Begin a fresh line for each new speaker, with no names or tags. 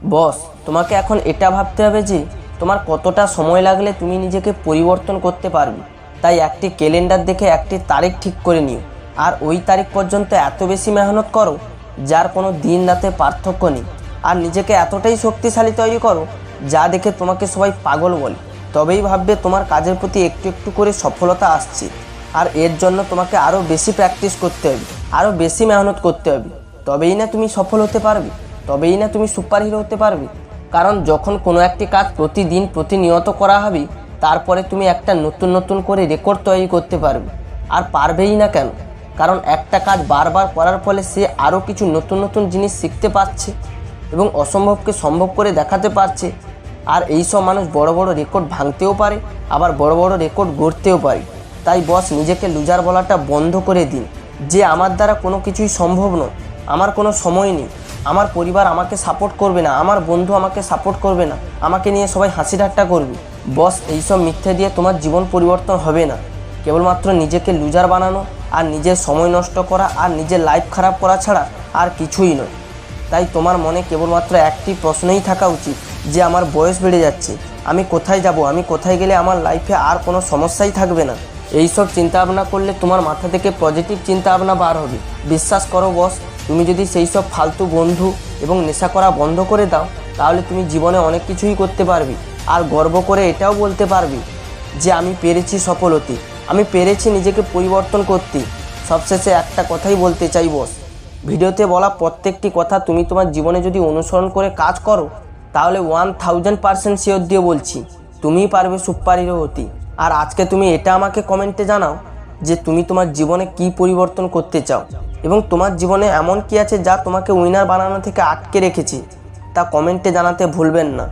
বস, তোমাকে এখন এটা ভাবতে হবে যে তোমার কতটা সময় লাগলে তুমি নিজেকে পরিবর্তন করতে পারবে। তাই একটি ক্যালেন্ডার দেখে একটি তারিখ ঠিক করে নিও, আর ওই তারিখ পর্যন্ত এত বেশি মেহনত করো যার কোনো দিন রাতের পার্থক্য নেই। আর নিজেকে এতটাই শক্তিশালী তৈরি করো যা দেখে তোমাকে সবাই পাগল বলে। তবেই ভাববে তোমার কাজের প্রতি একটু একটু করে সফলতা আসছে। আর এর জন্য তোমাকে আরও বেশি প্র্যাকটিস করতে হবে, আরও বেশি মেহনত করতে হবে। তবেই না তুমি সফল হতে পারবে, তবেই না তুমি সুপার হিরো হতে পারবে। কারণ যখন কোনো একটি কাজ প্রতিদিন প্রতিনিয়ত করা হবে, তারপরে তুমি একটা নতুন নতুন করে রেকর্ড তৈরি করতে পারবে। আর পারবেই না কেন? কারণ একটা কাজ বারবার করার ফলে সে আরও কিছু নতুন নতুন জিনিস শিখতে পারছে এবং অসম্ভবকে সম্ভব করে দেখাতে পারছে। আর এই সব মানুষ বড় বড় রেকর্ড ভাঙতেও পারে, আবার বড় বড় রেকর্ড গড়তেও পারে। তাই বস, নিজেকে লুজার বলাটা বন্ধ করে দিন যে আমার দ্বারা কোনো কিছুই সম্ভব নয়, আমার কোনো সময় নেই, আমার পরিবার আমাকে সাপোর্ট করবে না, আমার বন্ধু আমাকে সাপোর্ট করবে না, আমাকে নিয়ে সবাই হাসি ঠাট্টা করবে। বস, এইসব মিথ্যে দিয়ে তোমার জীবন পরিবর্তন হবে না। কেবলমাত্র নিজেকে লুজার বানানো আর নিজের সময় নষ্ট করা আর নিজের লাইফ খারাপ করা ছাড়া আর কিছুই নয়। তাই তোমার মনে কেবলমাত্র একটি প্রশ্নই থাকা উচিত যে আমার বয়স বেড়ে যাচ্ছে, আমি কোথায় যাব, আমি কোথায় গেলে আমার লাইফে আর কোনো সমস্যাই থাকবে না। এইসব চিন্তাভাবনা করলে তোমার মাথা থেকে পজিটিভ চিন্তাভাবনা বার হবে। বিশ্বাস করো বস, তুমি যদি সেই সব ফালতু বন্ধু এবং নেশা করা বন্ধ করে দাও, তাহলে তুমি জীবনে অনেক কিছুই করতে পারবে। আর গর্ব করে এটাও বলতে পারবে যে আমি পেরেছি সফল হতে, আমি পেরেছি নিজেকে পরিবর্তন করতে। সবশেষে একটা কথাই বলতে চাই বস, ভিডিওতে বলা প্রত্যেকটি কথা তুমি তোমার জীবনে যদি অনুসরণ করে কাজ করো, তাহলে 1000% শিওর দিয়ে বলছি তুমিই পারবে সুপার হিরো হতে। আর আজকে তুমি এটা আমাকে কমেন্টে জানাও যে তুমি তোমার জীবনে কি পরিবর্তন করতে চাও এবং তোমার জীবনে এমন কি আছে যা তোমাকে উইনার বানানো থেকে আটকে রেখেছে, তা কমেন্টে জানাতে ভুলবেন না।